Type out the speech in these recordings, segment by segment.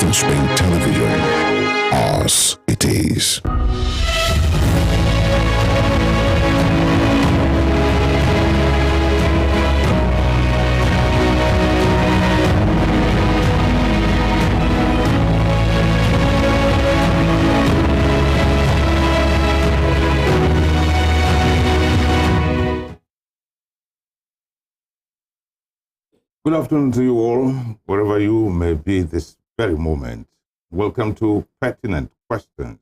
mainstream television as it is. Good afternoon to you all, wherever you may be this very moment. Welcome to Pertinent Questions,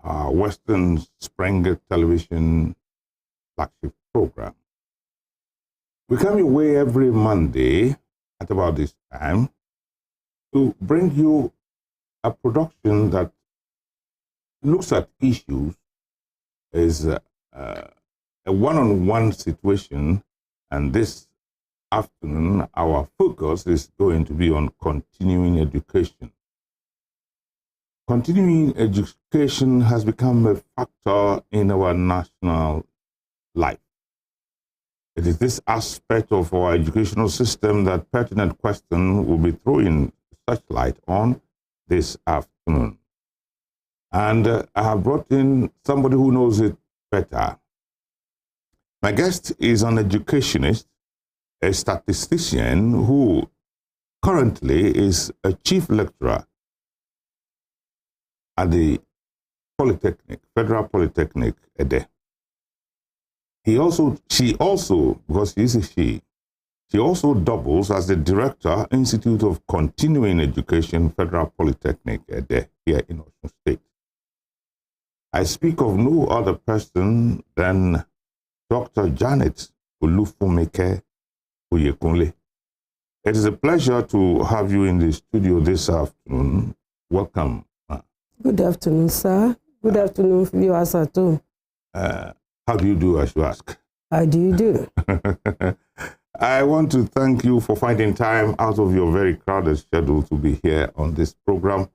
our Western Spring Television flagship program. We come your way every Monday at about this time to bring you a production that looks at issues as a one-on-one situation, and this afternoon, our focus is going to be on continuing education. Continuing education has become a factor in our national life. It is this aspect of our educational system that Pertinent Question will be throwing such light on this afternoon. And I have brought in somebody who knows it better. My guest is an educationist, a statistician who currently is a chief lecturer at the Polytechnic, Federal Polytechnic, ADE. She also, because he is a she also doubles as the director, Institute of Continuing Education, Federal Polytechnic, ADE, here in Osun State. I speak of no other person than Dr. Janet OLUFUNMIKE OYEKUNLE. It is a pleasure to have you in the studio this afternoon. Welcome. Good afternoon, sir. Good afternoon, viewers at home. How do you do, I should ask? How do you do? I want to thank you for finding time out of your very crowded schedule to be here on this program,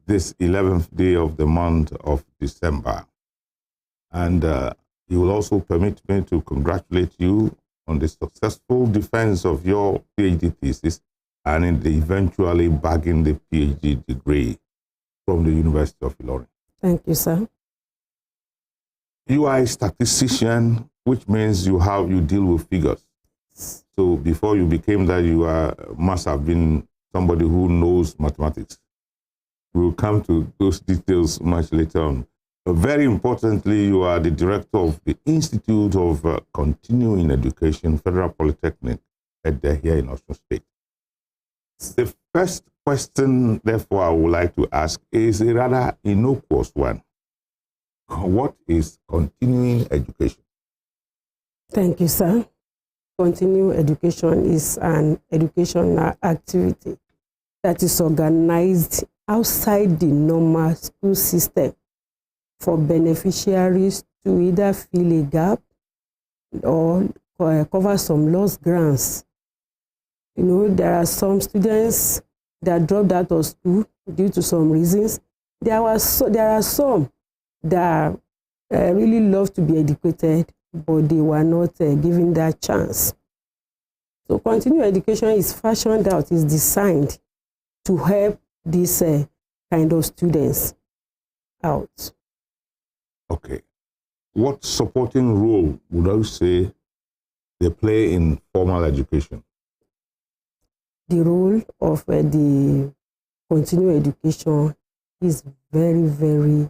this 11th day of the month of December. And you will also permit me to congratulate you on the successful defense of your PhD thesis and in the eventually bagging the PhD degree from the University of Ilorin. Thank you, sir. You are a statistician, which means you deal with figures. So before you became that, you must have been somebody who knows mathematics. We will come to those details much later on. But very importantly, you are the director of the Institute of Continuing Education, Federal Polytechnic, here in Osun State. The first question, therefore, I would like to ask is a rather innocuous one. What is continuing education? Thank you, sir. Continuing education is an educational activity that is organized outside the normal school system for beneficiaries to either fill a gap or cover some lost grants. You know, there are some students that dropped out of school due to some reasons. There are some that really love to be educated, but they were not given that chance. So continuing education is fashioned out, is designed to help these kind of students out. Okay. What supporting role would I say they play in formal education? The role of the continuing education is very, very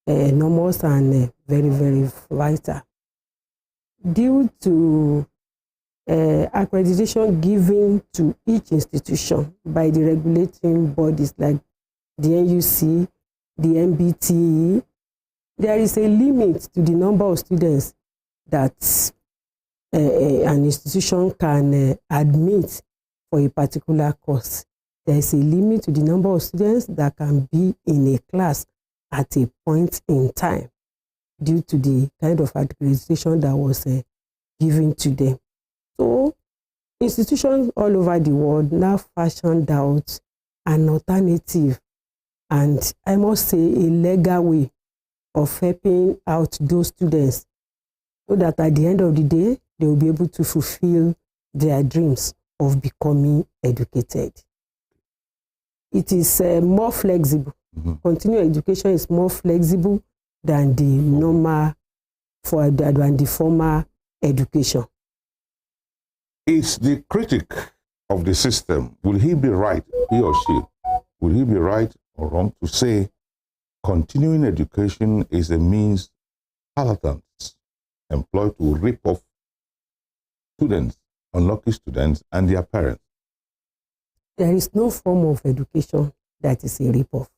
enormous and very, very vital. Due to accreditation given to each institution by the regulating bodies like the NUC, the MBTE, there is a limit to the number of students that an institution can admit for a particular course. There is a limit to the number of students that can be in a class at a point in time due to the kind of accreditation that was given to them. So institutions all over the world now fashioned out an alternative and I must say a legal way of helping out those students so that at the end of the day, they will be able to fulfill their dreams of becoming educated. it is more flexible. Continuing education is more flexible than the normal than the formal education. Is the critic of the system, will he be right, he or she, will he be right or wrong to say continuing education is a means charlatans employed to rip off students, unlucky students, and their parents? There is no form of education that is a rip-off.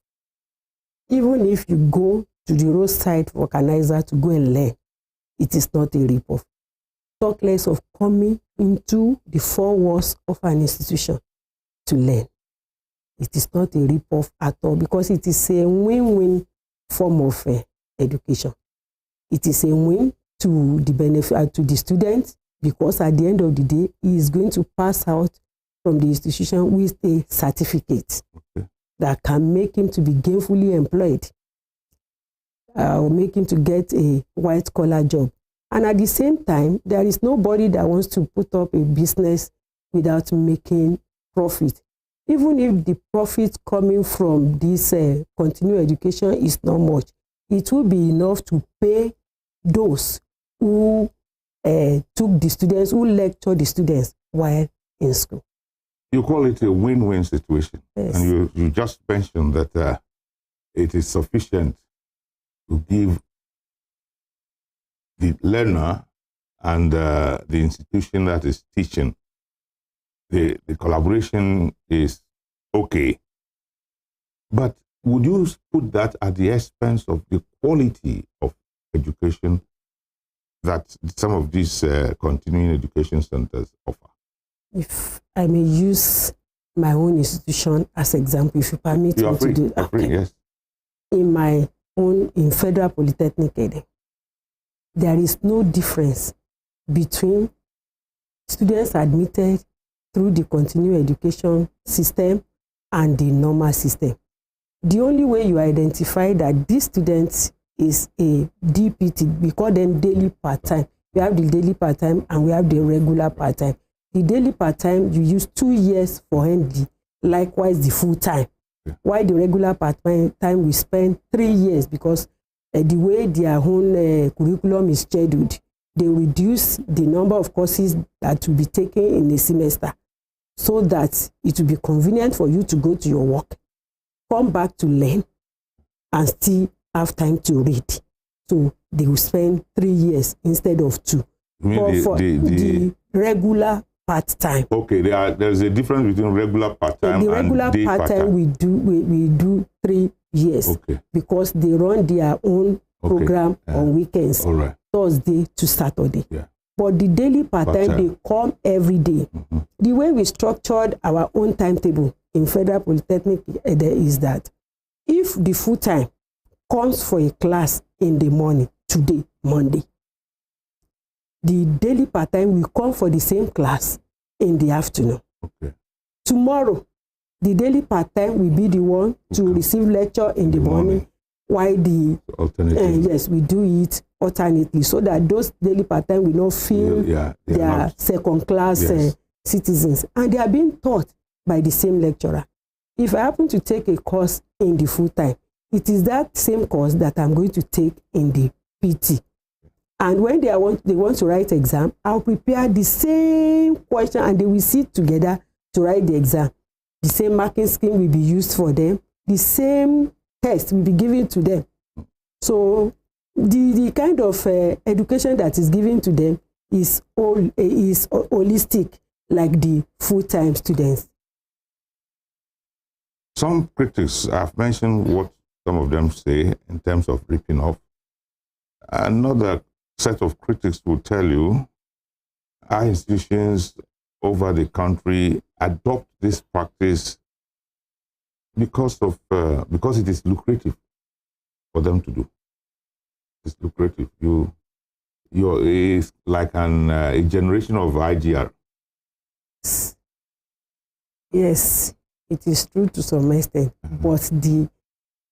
Even if you go to the roadside vulcanizer to go and learn, it is not a rip-off. Talk less of coming into the four walls of an institution to learn. It is not a rip-off at all because it is a win-win form of education. It is a win to the benefit to the student because at the end of the day, he is going to pass out from the institution with a certificate that can make him to be gainfully employed or make him to get a white-collar job. And at the same time, there is nobody that wants to put up a business without making profit. Even if the profit coming from this continuing education is not much, it will be enough to pay those who took the students, who lectured the students while in school. You call it a win-win situation. Yes. And you just mentioned that it is sufficient to give the learner and the institution that is teaching, the collaboration is okay. But would you put that at the expense of the quality of education that some of these continuing education centers offer? If I may use my own institution as example, if you permit me to do that. Okay. Yes. In my own, in Federal Polytechnic Eden, there is no difference between students admitted through the continuing education system and the normal system. The only way you identify that this student is a DPT, we call them daily part-time. We have the daily part-time and we have the regular part-time. The daily part-time, you use 2 years for ND, likewise the full-time. Yeah. While the regular part-time, we spend 3 years because the way their own curriculum is scheduled, they reduce the number of courses that will be taken in a semester so that it will be convenient for you to go to your work, come back to learn, and still have time to read. So they will spend 3 years instead of 2. For the regular part-time. Okay, there's a difference between regular part-time the regular and day part-time. We do 3 years because they run their own program on weekends, Thursday to Saturday. Yeah. But the daily part-time, they come every day. The way we structured our own timetable in Federal Polytechnic is that if the full-time comes for a class in the morning, today, Monday, the daily part-time will come for the same class in the afternoon. Okay. Tomorrow, the daily part-time will be the one to receive lecture in the morning, while the yes, we do it alternately so that those daily part-time will not feel they are second-class citizens, and they are being taught by the same lecturer. If I happen to take a course in the full-time, it is that same course that I'm going to take in the PT. And when they want to write exam, I'll prepare the same question and they will sit together to write the exam. The same marking scheme will be used for them. The same test will be given to them. So the kind of education that is given to them is holistic, like the full-time students. Some critics have mentioned what some of them say in terms of ripping off. Another set of critics will tell you our institutions over the country adopt this practice because it is lucrative for them to do. It's lucrative. It's like a generation of IGR. Yes, it is true to some extent, but the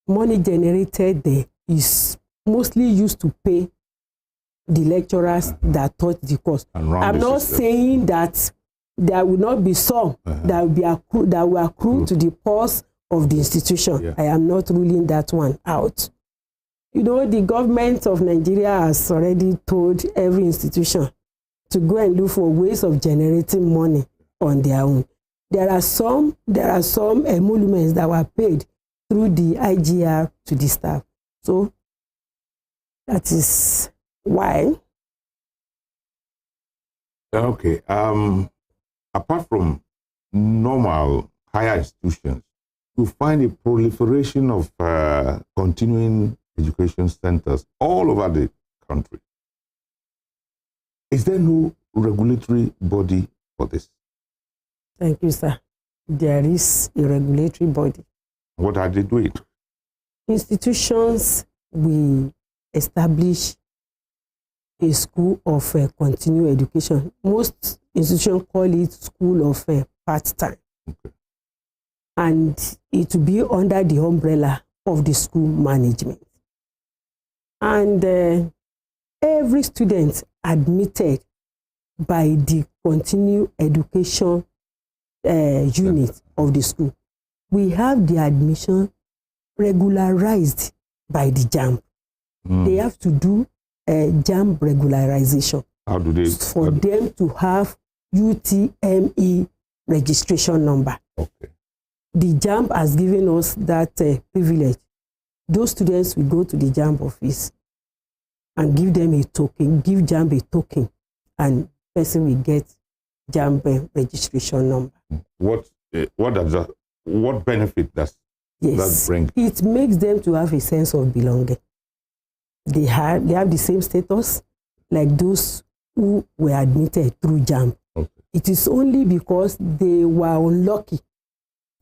money generated there is mostly used to pay the lecturers that taught the course. I'm not saying that there will not be some that will accrue to the purse of the institution. Yeah. I am not ruling that one out. You know, the government of Nigeria has already told every institution to go and look for ways of generating money on their own. There are some emoluments that were paid through the IGR to the staff. So that is why. Okay. Apart from normal higher institutions, you find a proliferation of continuing education centers all over the country. Is there no regulatory body for this? Thank you, sir. There is a regulatory body. What are they doing? Institutions will establish a school of continuing education. Most institutions call it school of part-time. Okay. And it will be under the umbrella of the school management. And every student admitted by the continuing education unit of the school, we have the admission regularized by the JAMB. They have to do JAMB regularization. How do they? For them to have UTME registration number. Okay. The JAMB has given us that privilege. Those students will go to the JAMB office and give them a token, give JAMB a token, and person will get JAMB registration number. What benefit does that bring? It makes them to have a sense of belonging. They have the same status like those who were admitted through JAMB. Okay. It is only because they were unlucky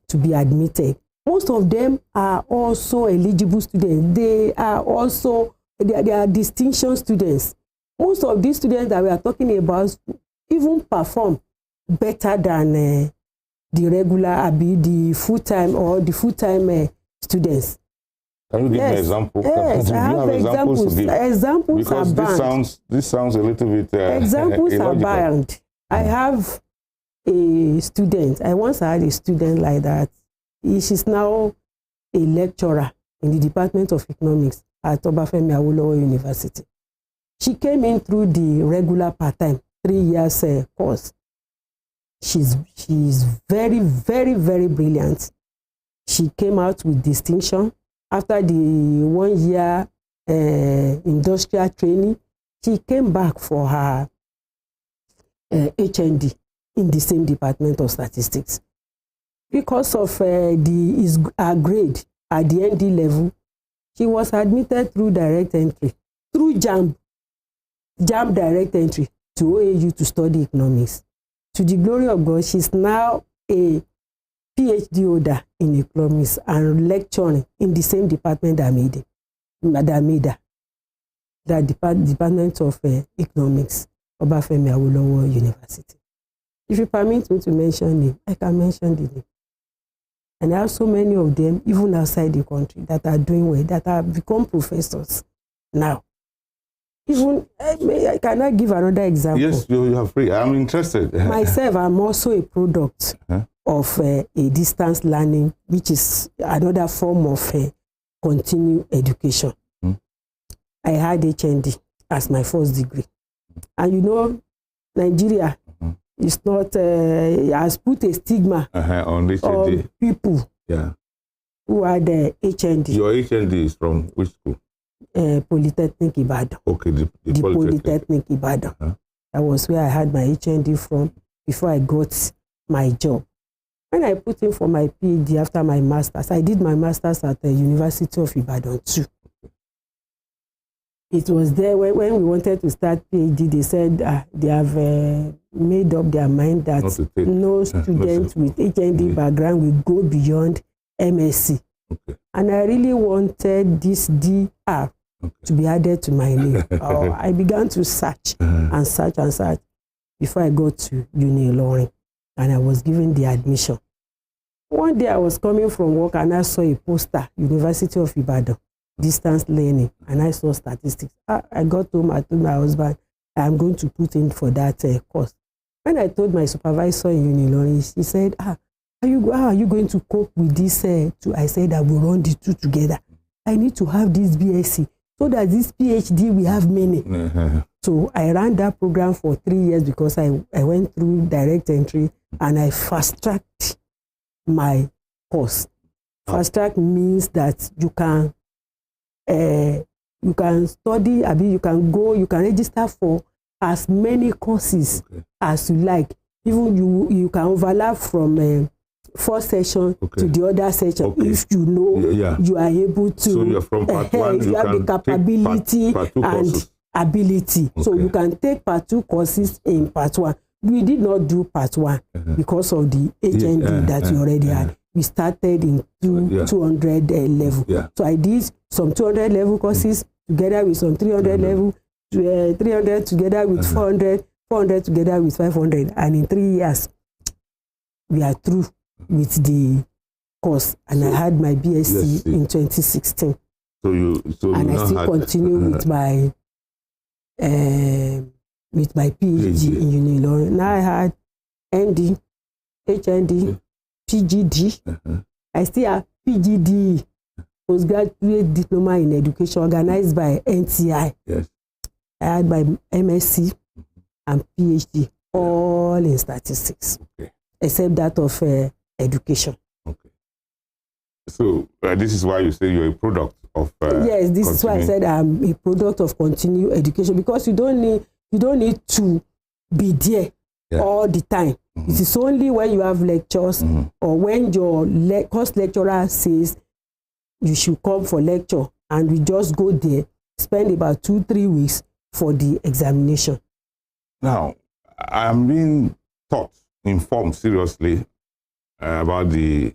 to be admitted. Most of them are also eligible students. They are distinction students. Most of these students that we are talking about even perform better than the regular, the full-time students. Can you give me an example? Yes, I have examples. Examples because are banned. This sounds a little bit examples illogical. are banned. I have a student. I once had a student like that. She's now a lecturer in the Department of Economics at Obafemi Awolowo University. She came in through the regular part-time 3 years course. She's very, very, very brilliant. She came out with distinction. After the 1 year industrial training, she came back for her HND in the same Department of Statistics. Because of her grade at the ND level, she was admitted through direct entry, through JAMB direct entry to OAU to study economics. To the glory of God, she's now a PhD holder in economics and lecturing in the same department that made her. The Department of Economics, Obafemi Awolowo University. If you permit me to mention it, I can mention the name. And there are so many of them, even outside the country, that are doing well, that have become professors now. Even, I cannot give another example. Yes, you are free. I'm interested. Myself, I'm also a product of a distance learning, which is another form of continuing education. I had HND as my first degree. And you know, Nigeria is not, has put a stigma on people who are the HND. Your HND is from which school? Polytechnic Ibadan. Okay, the Polytechnic Ibadan. That was where I had my HND from before I got my job. When I put in for my PhD after my master's, I did my master's at the University of Ibadan too. It was there when we wanted to start PhD, they said they have made up their mind that no student with HND background will go beyond MSc. Okay. And I really wanted this DR to be added to my name. I began to search and search and search before I got to Uni Ilorin, and I was given the admission. One day I was coming from work and I saw a poster, University of Ibadan, distance learning, and I saw statistics. I got home, I told my husband, I'm going to put in for that course. When I told my supervisor in Uni Ilorin, she said, how are you going to cope with this? I said I will run the two together. I need to have this BSc so that this PhD we have many. So I ran that program for 3 years because I went through direct entry and I fast-tracked my course. Fast-track means that you can study, you can register for as many courses as you like. Even you can overlap from first session to the other session if you know you are able to. So you're from part one, you have the capability part two and courses. Ability. So you can take part 2 courses in part 1. We did not do part 1 because of the HND that we already had. We started in 200 level. So I did some 200 level courses together with some 300 level, 300 together with 400, 400 together with 500. And in 3 years, we are through with the course. And I had my BSc in 2016. And I still continue with my PhD in Unilorin. Now I had ND, HND, PGD. I still have PGD, Postgraduate Diploma in Education, organized by NTI. I had my MSc and PhD, all in statistics, except that of education. So this is why you say you're a product of yes, this is why I said I'm a product of continuing education, because you don't need to be there all the time. It is only when you have lectures or when your course lecturer says you should come for lecture, and we just go there, spend about 2-3 weeks for the examination. Now, I'm being informed seriously about the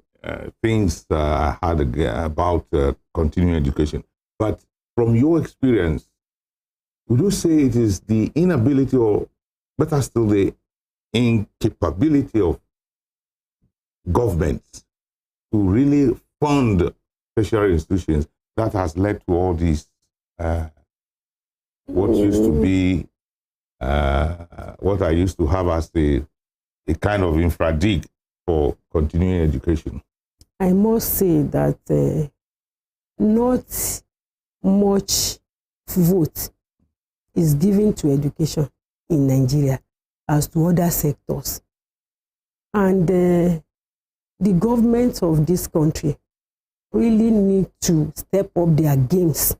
things I had about continuing education. But from your experience, would you say it is the inability, or better still, the incapability of governments to really fund tertiary institutions that has led to all these, what used to be, what I used to have as a kind of infra-dig for continuing education? I must say that not much vote is given to education in Nigeria as to other sectors. And the government of this country really need to step up their games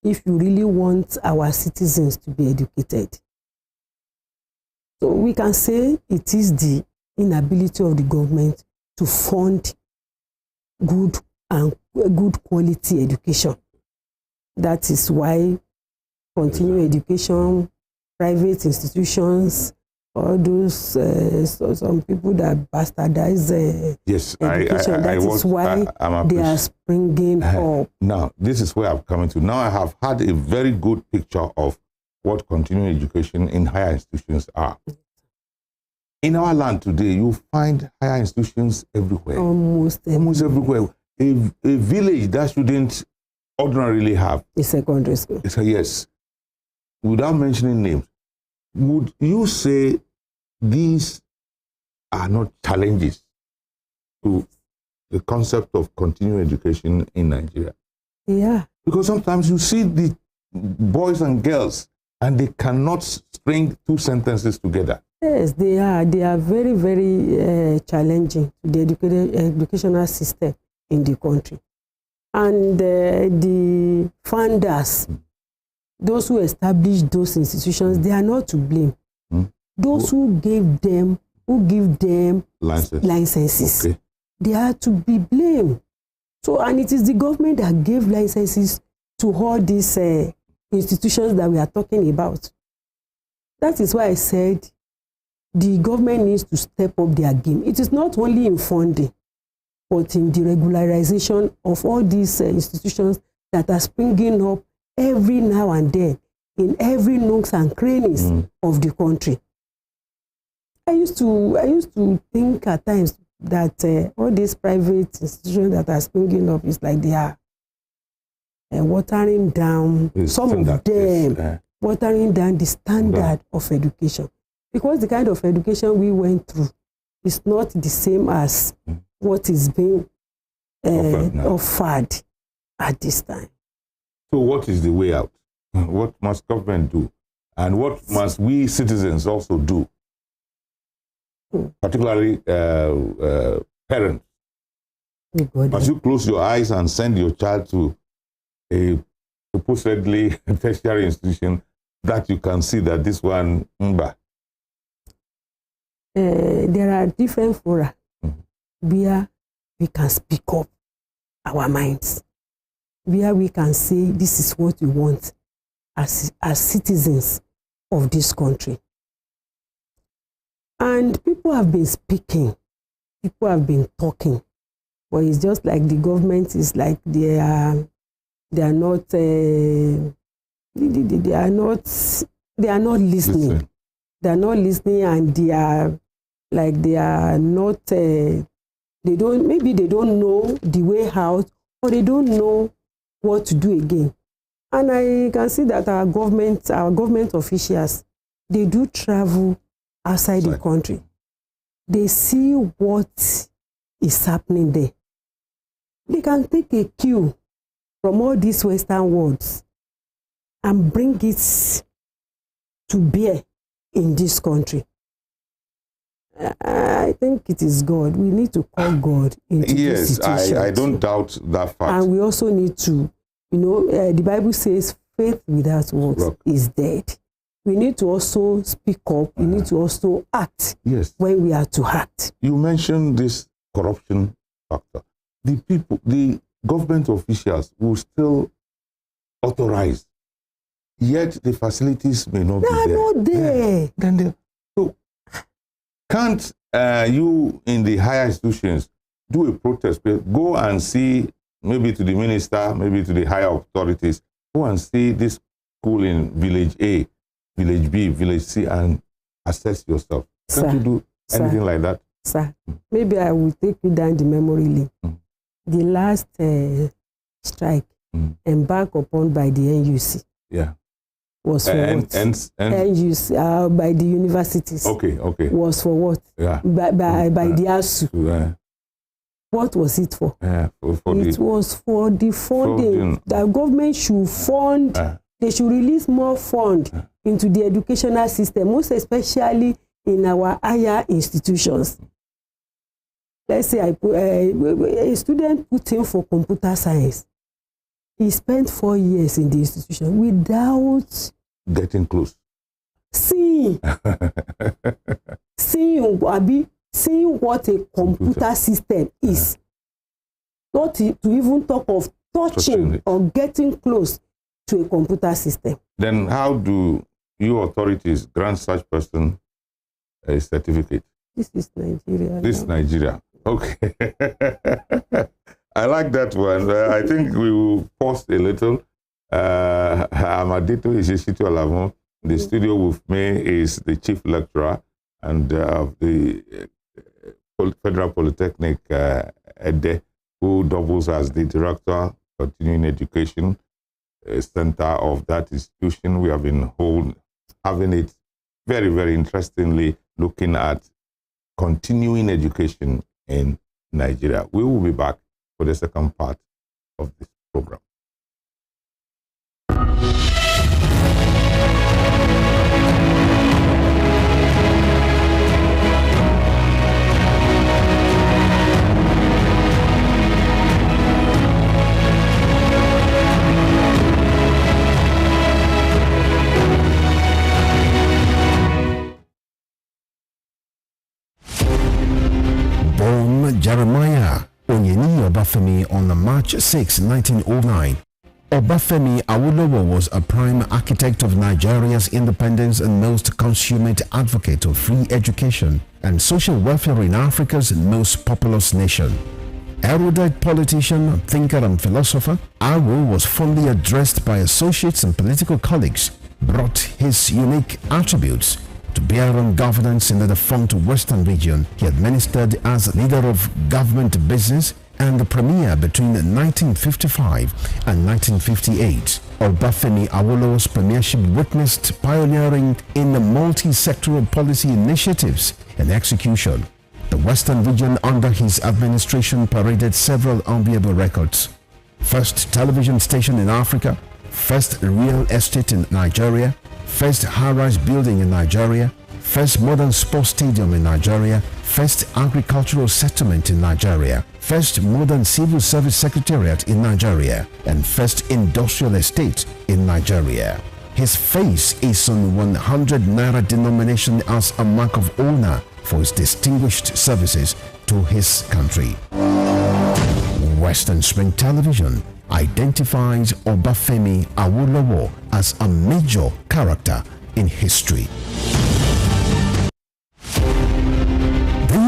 if you really want our citizens to be educated. So we can say it is the inability of the government to fund good quality education. That is why continuing education, private institutions, all those some people that bastardize education. That is why they are springing up. Now, this is where I'm coming to. Now I have had a very good picture of what continuing education in higher institutions are. In our land today, you find higher institutions everywhere. Almost everywhere. A village that shouldn't ordinarily have a secondary school. Yes. Without mentioning names, would you say these are not challenges to the concept of continuing education in Nigeria? Yeah. Because sometimes you see the boys and girls and they cannot string 2 sentences together. Yes, they are. They are very, very challenging to the educational system in the country. And the funders, those who established those institutions, they are not to blame. Those who give them licenses, they are to be blamed. So, and it is the government that gave licenses to all these institutions that we are talking about. That is why I said the government needs to step up their game. It is not only in funding, but in the regularization of all these institutions that are springing up every now and then in every nooks and crannies of the country. I used to think at times that all these private institutions that are springing up is like they are watering down watering down the standard of education. Because the kind of education we went through is not the same as what is being offered at this time. So what is the way out? What must government do? And what must we citizens also do? Particularly parents. Must you close your eyes and send your child to a supposedly tertiary institution that you can see that this one, there are different fora where we can speak up our minds, where we can say this is what we want as citizens of this country. And people have been speaking, people have been talking, but it's just like the government is like they are not listening. They are not listening, and they are not. Maybe they don't know the way out, or they don't know what to do again. And I can see that our government officials, they do travel outside the country. They see what is happening there. They can take a cue from all these Western worlds and bring it to bear in this country. I think it is God. We need to call God into this situation. Yes, I don't doubt that fact. And we also need to, the Bible says faith without works is dead. We need to also speak up. We need to also act when we are to act. You mentioned this corruption factor. The government officials will still authorize, yet the facilities may not be there. They are not there. So can't you in the higher institutions do a protest? Go and see, maybe to the minister, maybe to the higher authorities, go and see this school in Village A, Village B, Village C, and assess yourself. Can't you do anything like that? Sir, maybe I will take you down the memory lane. The last strike embarked upon by the NUC was for what? NUC, by the universities. Okay. Was for what? Yeah. By the ASU. What was it for? It was for the funding. The government should fund, they should release more fund into the educational system, most especially in our higher institutions. Let's say a student put in for computer science. He spent 4 years in the institution without getting close. Seeing what a computer system is. Not to even talk of touching or getting close to a computer system. Then how do you authorities grant such person a certificate? This is Nigeria. This is Nigeria. Okay. I like that one. I think we will pause a little. ADETOYESE SHITTU ALAMU. The studio with me is the chief lecturer and of the Federal Polytechnic EDE, who doubles as the director of continuing education center of that institution. We have been having it very, very interestingly looking at continuing education in Nigeria. We will be back for the second part of this program. Born Jeremiah Onyeni Obafemi on March 6, 1909. Obafemi Awolowo was a prime architect of Nigeria's independence and most consummate advocate of free education and social welfare in Africa's most populous nation. Erudite politician, thinker and philosopher, Awo was fondly addressed by associates and political colleagues, brought his unique attributes to bear on governance in the defunct Western region. He administered as leader of government business and the premier between 1955 and 1958. Obafemi Awolowo's premiership witnessed pioneering in the multi-sectoral policy initiatives and execution. The Western region under his administration paraded several enviable records. First television station in Africa, first real estate in Nigeria, first high-rise building in Nigeria, first modern sports stadium in Nigeria, first agricultural settlement in Nigeria, first modern civil service secretariat in Nigeria, and first industrial estate in Nigeria. His face is on 100 naira denomination as a mark of honor for his distinguished services to his country. Western Spring Television identifies Obafemi Awolowo as a major character in history.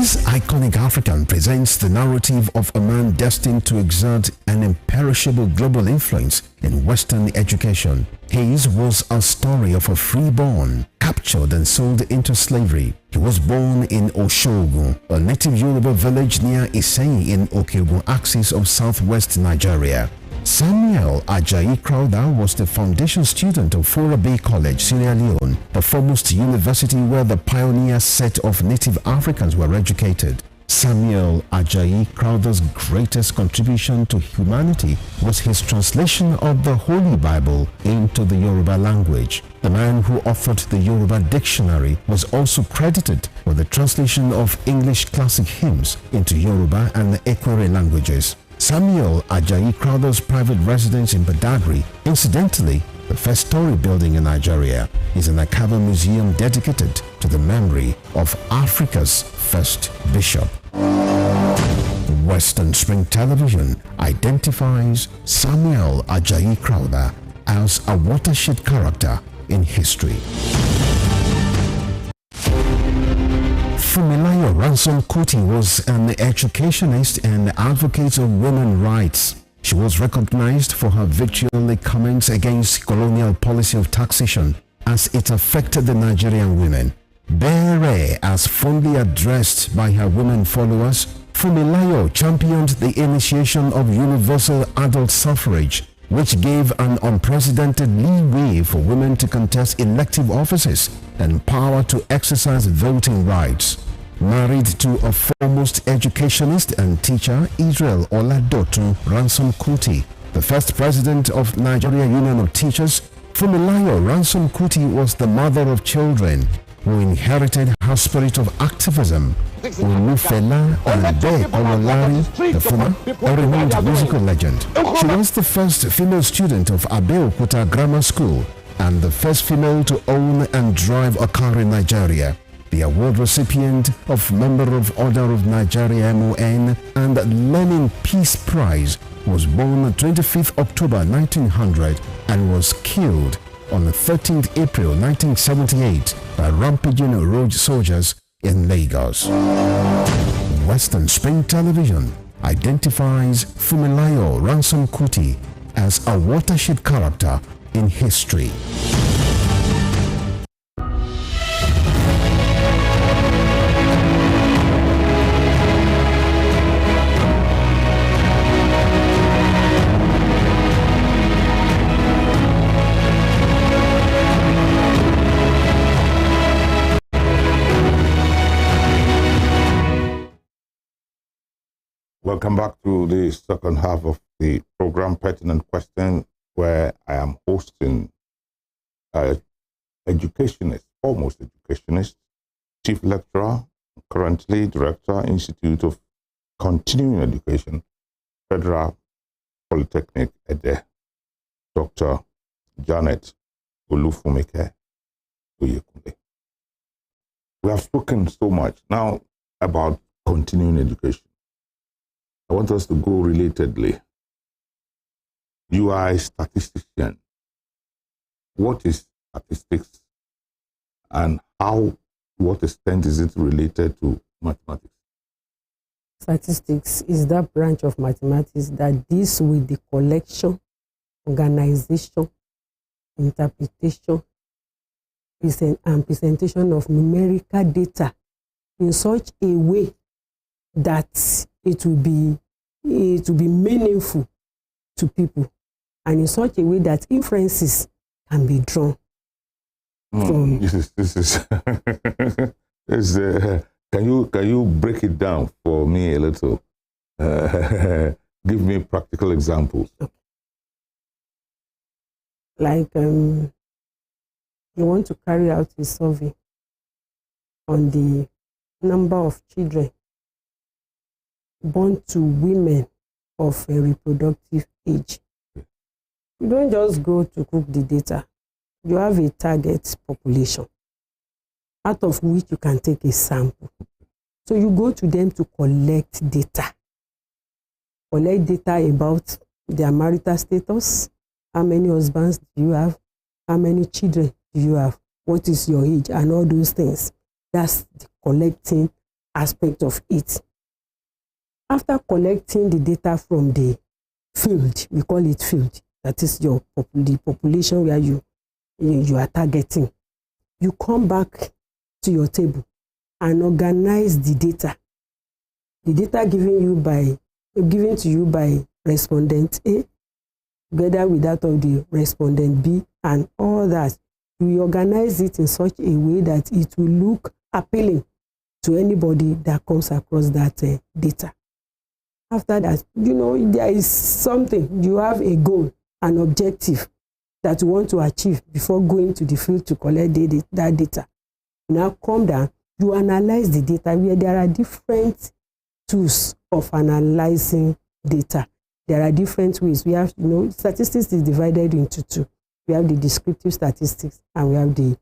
This iconic African presents the narrative of a man destined to exert an imperishable global influence in Western education. His was a story of a freeborn, captured and sold into slavery. He was born in Oshogun, a native Yoruba village near Iseyin in Okeogun axis of southwest Nigeria. Samuel Ajayi Crowther was the foundation student of Fora Bay College, Sierra Leone, the foremost university where the pioneer set of native Africans were educated. Samuel Ajayi Crowther's greatest contribution to humanity was his translation of the Holy Bible into the Yoruba language. The man who authored the Yoruba dictionary was also credited for the translation of English classic hymns into Yoruba and the Ekwere languages. Samuel Ajayi Crowther's private residence in Badagry, incidentally, the first story building in Nigeria, is an archival museum dedicated to the memory of Africa's first bishop. Western Spring Television identifies Samuel Ajayi Crowther as a watershed character in history. Fumilayo Ransom Kuti was an educationist and advocate of women's rights. She was recognized for her vitriolic comments against colonial policy of taxation as it affected the Nigerian women. Bere, as fondly addressed by her women followers, Fumilayo championed the initiation of universal adult suffrage, which gave an unprecedented leeway for women to contest elective offices and power to exercise voting rights. Married to a foremost educationist and teacher, Israel Oladotun Ransom Kuti, the first president of Nigeria Union of Teachers, Fumilayo Ransom Kuti was the mother of children who inherited her spirit of activism. Olufela Olamide Ololari, the former, a renowned musical legend. She was the first female student of Abeokuta Grammar School and the first female to own and drive a car in Nigeria. The award recipient of Member of Order of Nigeria MON and Lenin Peace Prize, was born on 25th October 1900 and was killed on 13th April 1978 by rampaging road soldiers in Lagos. Western Spring Television identifies Fumilayo Ransom Kuti as a watershed character in history. Welcome back to the second half of the program, Pertinent Question, where I am hosting educationist, almost educationist, chief lecturer, currently director, Institute of Continuing Education, Federal Polytechnic, Ede, Dr. Janet OLUFUNMIKE. OYEKUNLE. We have spoken so much now about continuing education. I want us to go relatedly. You are a statistician. What is statistics and how, to what extent is it related to mathematics? Statistics is that branch of mathematics that deals with the collection, organization, interpretation, and presentation of numerical data in such a way that it will be meaningful to people, and in such a way that inferences can be drawn from. This is Can you break it down for me a little? Give me practical examples. Like you want to carry out a survey on the number of children born to women of a reproductive age. You don't just go to cook the data. You have a target population out of which you can take a sample. So you go to them to collect data. Collect data about their marital status. How many husbands do you have? How many children do you have? What is your age? And all those things. That's the collecting aspect of it. After collecting the data from the field, we call it field, that is the population where you are targeting, you come back to your table and organize the data. The data given to you by respondent A, together with that of the respondent B and all that, we organize it in such a way that it will look appealing to anybody that comes across that data. After that, there is something, you have a goal, an objective that you want to achieve before going to the field to collect that data. You now come down, you analyze the data, where there are different tools of analyzing data. There are different ways. We have, statistics is divided into two. We have the descriptive statistics and we have the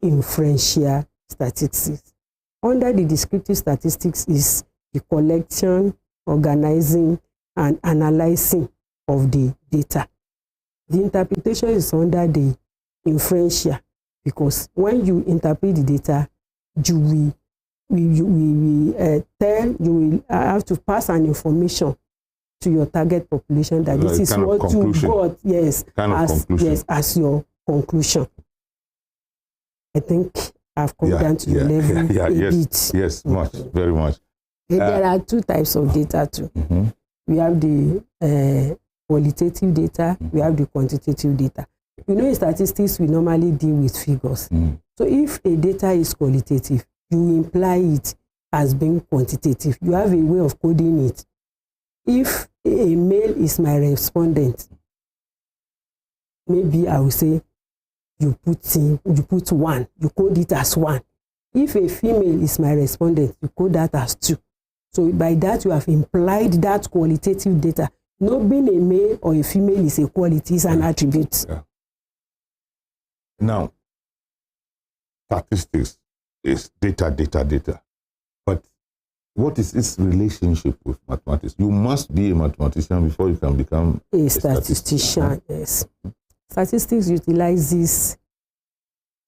inferential statistics. Under the descriptive statistics is the collection, organizing, and analyzing of the data. The interpretation is under the inferential, because when you interpret the data, you will have to pass an information to your target population that this is what you got, as your conclusion. I think I've come down to the level a bit. Yes, much, very much. There are two types of data too. Mm-hmm. We have the qualitative data, we have the quantitative data. In statistics, we normally deal with figures. So if a data is qualitative, you imply it as being quantitative. You have a way of coding it. If a male is my respondent, maybe I will say you put 1, you code it as 1. If a female is my respondent, you code that as 2. So by that you have implied that qualitative data. Not being a male or a female is a quality, it's an attribute. Yeah. Now, statistics is data. But what is its relationship with mathematics? You must be a mathematician before you can become a statistician. Yes. Statistics utilizes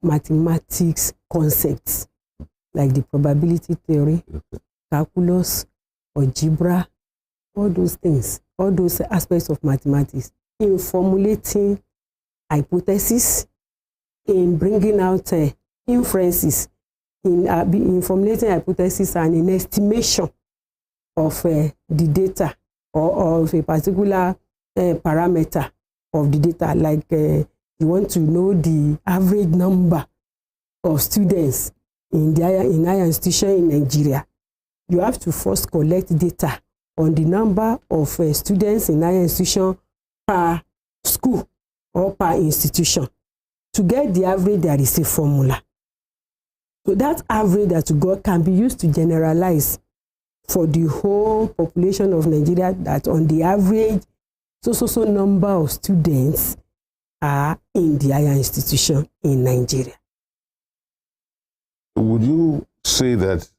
mathematics concepts like the probability theory, calculus, algebra, all those things, all those aspects of mathematics in formulating hypotheses, in bringing out inferences, in formulating hypotheses and in estimation of the data or of a particular parameter of the data. Like you want to know the average number of students in higher institution in Nigeria. You have to first collect data on the number of students in higher institution per school or per institution. To get the average, there is a formula. So that average that you got can be used to generalize for the whole population of Nigeria, that on the average, so number of students are in the higher institution in Nigeria. Would you say that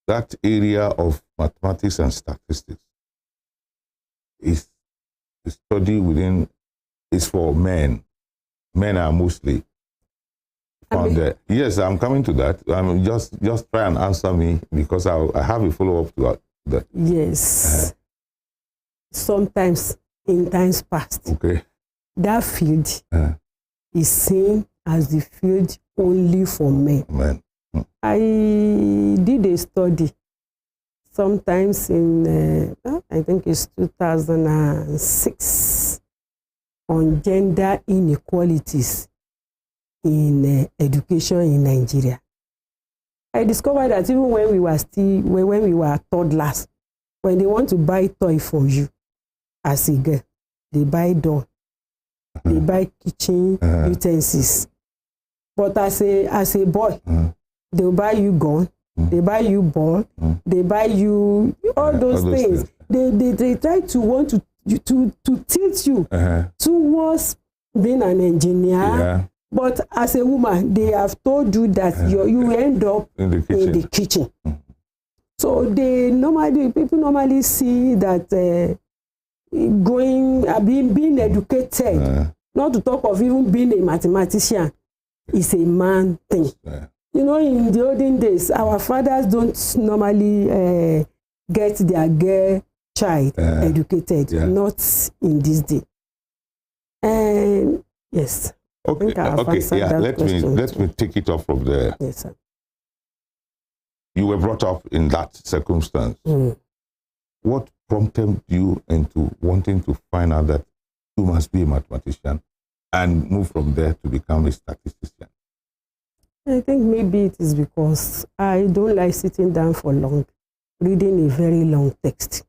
that area of mathematics and statistics is the study within, is for men? Men are mostly found there. Yes, I'm coming to that. Just try and answer me, because I have a follow-up to that. Yes. Sometimes in times past, that field is seen as the field only for men. I did a study sometimes in, I think it's 2006, on gender inequalities in education in Nigeria. I discovered that even when we were toddlers, when they want to buy toy for you as a girl, they buy doll, they buy kitchen utensils. But as a boy, they'll buy you gun, they buy you ball, they buy you all those things. They try to want to tilt you towards being an engineer. Yeah. But as a woman, they have told you that you end up in the kitchen. So people normally see that being educated, not to talk of even being a mathematician, is a man thing. You know, in the olden days, our fathers don't normally get their girl child educated, not in this day. And yes. Okay, yeah. Let me take it off from there. Yes, sir. You were brought up in that circumstance. What prompted you into wanting to find out that you must be a mathematician and move from there to become a statistician? I think maybe it is because I don't like sitting down for long, reading a very long text.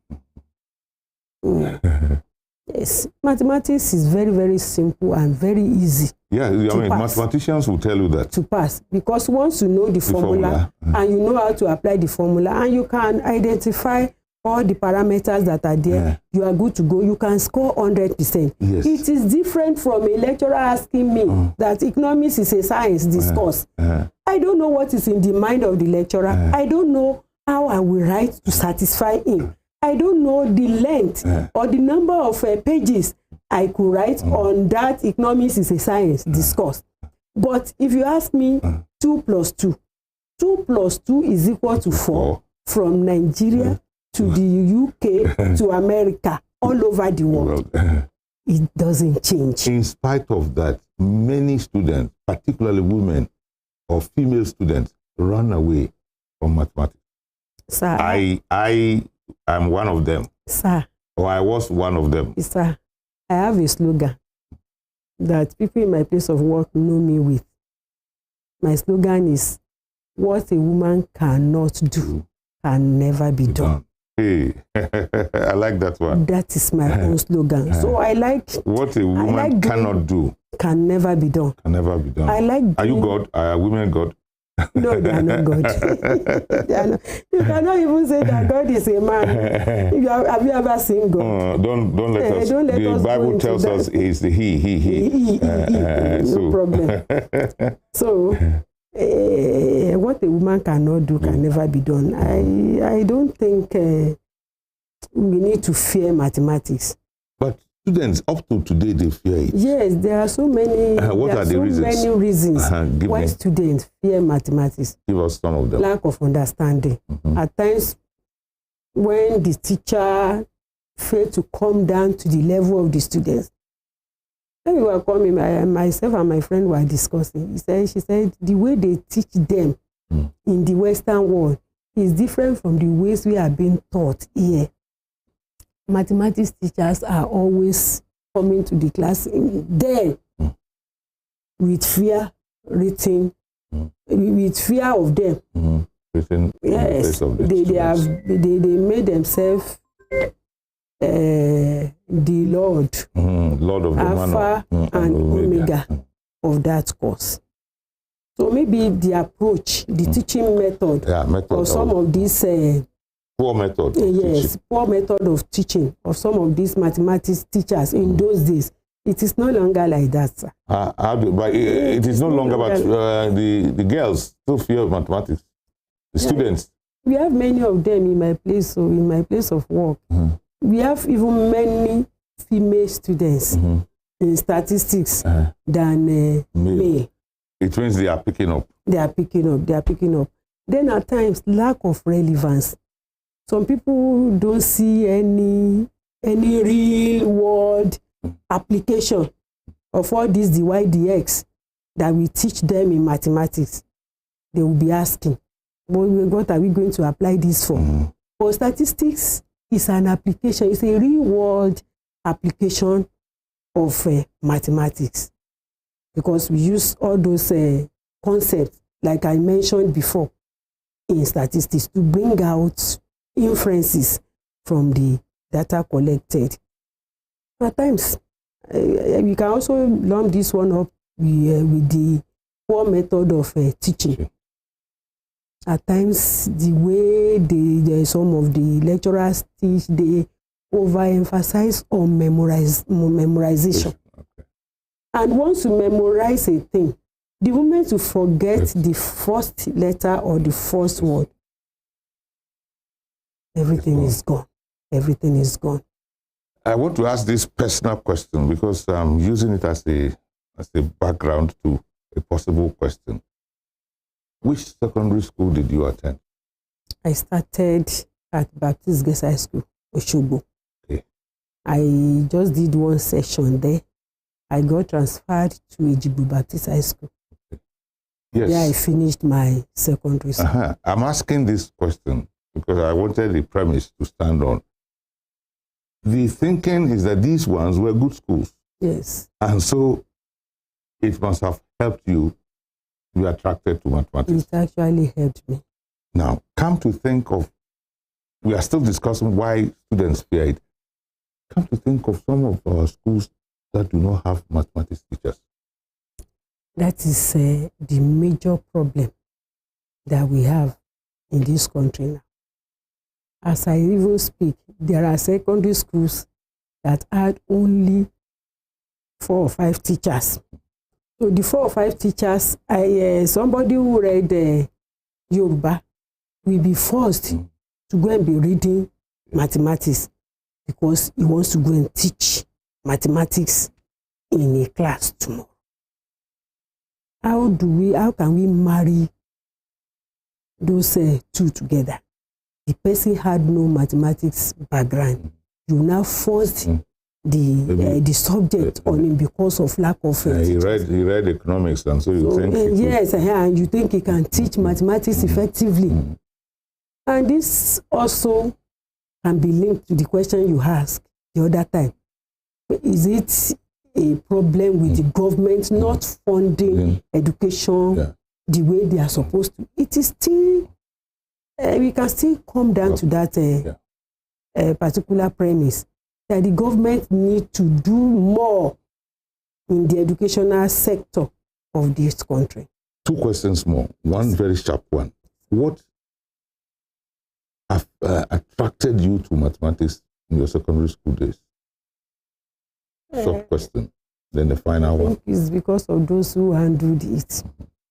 Yes, mathematics is very, very simple and very easy. Yeah, I mean, mathematicians will tell you that. To pass. Because once you know the formula and you know how to apply the formula and you can identify all the parameters that are there, you are good to go. You can score 100%. Yes. It is different from a lecturer asking me that economics is a science discourse. I don't know what is in the mind of the lecturer. I don't know how I will write to satisfy him. I don't know the length or the number of pages I could write on that economics is a science discourse. But if you ask me 2 plus 2 plus 2 is equal to 4 from Nigeria to the UK to America, all over the world. It doesn't change. In spite of that, many students, particularly women or female students, run away from mathematics. Sir, I'm one of them. Sir. Or I was one of them. Sir, I have a slogan that people in my place of work know me with. My slogan is, what a woman cannot do can never be done. Hey, I like that one. That is my own slogan. So I like... What a woman cannot do can never be done. Can never be done. I like... Are you God? Are women God? No, they are not God. They are not. You cannot even say that God is a man. Have you ever seen God? Don't let us. The Bible tells us he's the he. No problem. So, what a woman cannot do can never be done. I don't think we need to fear mathematics. But students up to today, they fear it. Yes, there are so many. What are the reasons? Many reasons why students fear mathematics. Give us some of them. Lack of understanding. At times, when the teacher failed to come down to the level of the students, when we were coming, myself and my friend were discussing. She said, the way they teach them in the Western world is different from the ways we are being taught here. Mathematics teachers are always coming to the class then with fear written, with fear of them. Written yes, they made themselves the Lord of the Alpha and Omega of that course. So maybe the approach, the teaching method of some of these poor method. Poor method of teaching of some of these mathematics teachers in those days. It is no longer like that, sir. But it is no longer, but the girls still fear mathematics. The students. We have many of them in my place, so in my place of work. We have even many female students in statistics than male. It means they are picking up. They are picking up. Then at times, lack of relevance. Some people don't see any real world application of all this dy dx that we teach them in mathematics. They will be asking, what are we going to apply this for? But statistics is an application. It's a real world application of mathematics, because we use all those concepts like I mentioned before in statistics to bring out inferences from the data collected. At times, we can also lump this one up with the poor method of teaching. At times, the way some of the lecturers teach, they overemphasize on memorization. Okay. And once you memorize a thing, the moment you forget the first letter or the first word, everything is gone. Everything is gone. I want to ask this personal question because I'm using it as a background to a possible question. Which secondary school did you attend? I started at Baptist Girls High School, Osogbo. Okay. I just did one session there. I got transferred to Ejigbo Baptist High School. Okay. Yes. There I finished my secondary school. I'm asking this question because I wanted the premise to stand on. The thinking is that these ones were good schools. Yes. And so it must have helped you be attracted to mathematics. It actually helped me. Now, come to think of, we are still discussing why students fear it. Come to think of some of our schools that do not have mathematics teachers. That is the major problem that we have in this country now. As I even speak, there are secondary schools that had only 4 or 5 teachers. So the 4 or 5 teachers, somebody who read Yoruba will be forced to go and be reading mathematics because he wants to go and teach mathematics in a class tomorrow. How can we marry those two together? The person had no mathematics background. You now forced the subject on him because of lack of he read economics, and so you think yes, and you think he can teach mathematics effectively. And this also can be linked to the question you asked the other time. Is it a problem with the government not funding education the way they are supposed to? It is still, we can still come down to that particular premise that the government need to do more in the educational sector of this country. 2 questions more. One very sharp one. What attracted you to mathematics in your secondary school days? Short question. Then the final one. It's because of those who handled it.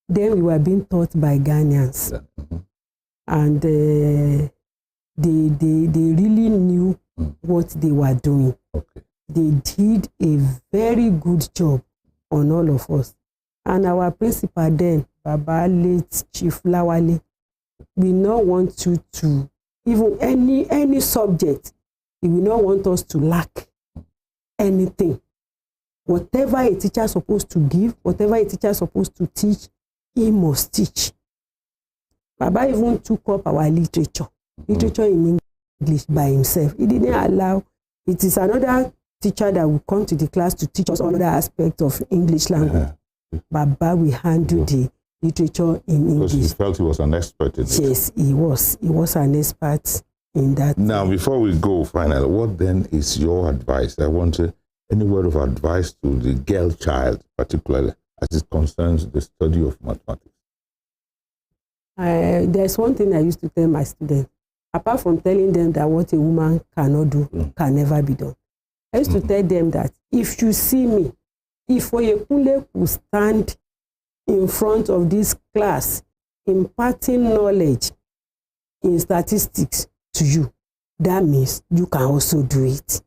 Then we were being taught by Ghanaians. And they really knew what they were doing. Okay. They did a very good job on all of us. And our principal then, Baba late Chief Lawale, we not want you to, even any subject, he will not want us to lack anything. Whatever a teacher is supposed to give, whatever a teacher is supposed to teach, he must teach. Baba even took up our literature in English by himself. He didn't allow, it is another teacher that will come to the class to teach us another aspect of English language. Baba will handle the literature in English. Because he felt he was an expert in it. Yes, he was. He was an expert in that. Now, before we go final, what then is your advice? I want any word of advice to the girl child, particularly as it concerns the study of mathematics. There's one thing I used to tell my students, apart from telling them that what a woman cannot do can never be done. I used to tell them that if you see me, if OYEKUNLE could stand in front of this class imparting knowledge in statistics to you, that means you can also do it.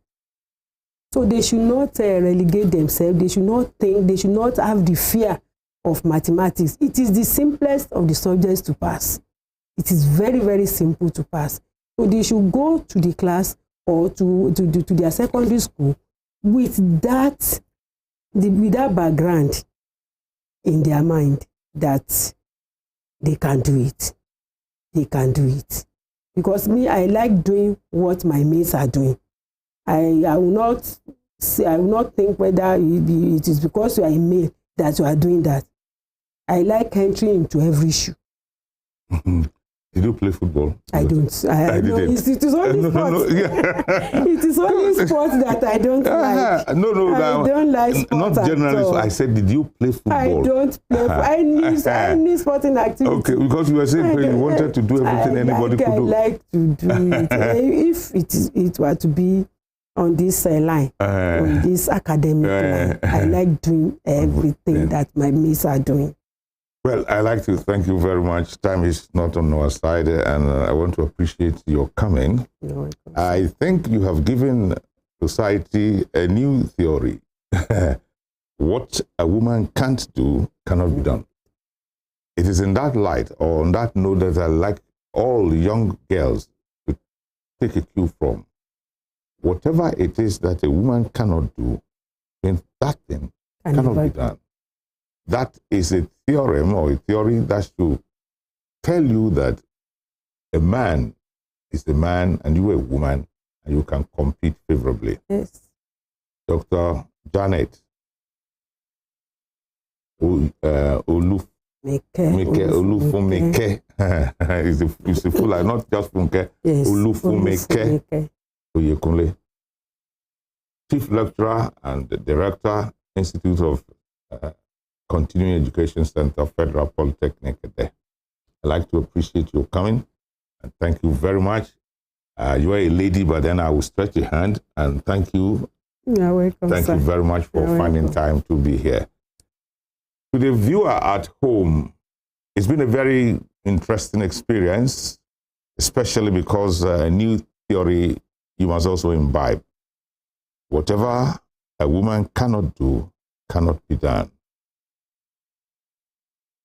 So they should not relegate themselves. They should not think, they should not have the fear of mathematics. It is the simplest of the subjects to pass. It is very, very simple to pass. So they should go to the class or to their secondary school with that background in their mind that they can do it. They can do it. Because me, I like doing what my mates are doing. I will not think whether it is because you are a male that you are doing that. I like entering into every issue. Did you play football? I don't. I didn't. It is only sports. Yeah. It is only sports that I don't like. No, I don't like sports. Not generally. At all. I said, did you play football? I don't play. I need sporting activity. Okay, because you were saying you wanted to do everything anybody could do. I like to do it. If it were to be on this line, on this academic line, I like doing everything that my mates are doing. Well, I'd like to thank you very much. Time is not on our side, and I want to appreciate your coming. I think you have given society a new theory. What a woman can't do cannot be done. It is in that light, or on that note, that I like all young girls to take a cue from. Whatever it is that a woman cannot do, then that thing cannot be done. That is a theorem or a theory that should tell you that a man is a man and you are a woman and you can compete favorably. Yes. Dr. Janet OLUFUNMIKE is a full, not just Funke, yes. OLUFUNMIKE OYEKUNLE, Chief Lecturer and Director, Institute of Continuing Education Center, Federal Polytechnic. I'd like to appreciate your coming and thank you very much. You are a lady, but then I will stretch your hand and thank you. You're welcome. Thank you very much for finding time to be here. To the viewer at home, it's been a very interesting experience, especially because a new theory you must also imbibe. Whatever a woman cannot do, cannot be done.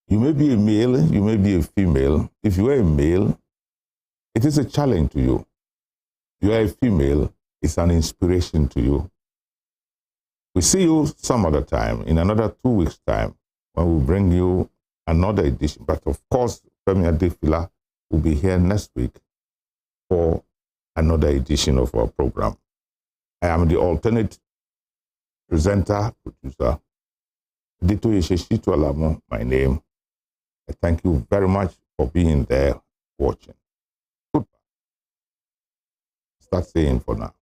You may be a male, you may be a female. If you are a male, it is a challenge to you. If you are a female, it's an inspiration to you. We see you some other time, in another 2 weeks' time, when we bring you another edition. But of course, Premier Defila will be here next week for another edition of our program. I am the alternate presenter, producer, ADETOYESE SHITTU ALAMU, my name. I thank you very much for being there watching. Goodbye. Start saying for now.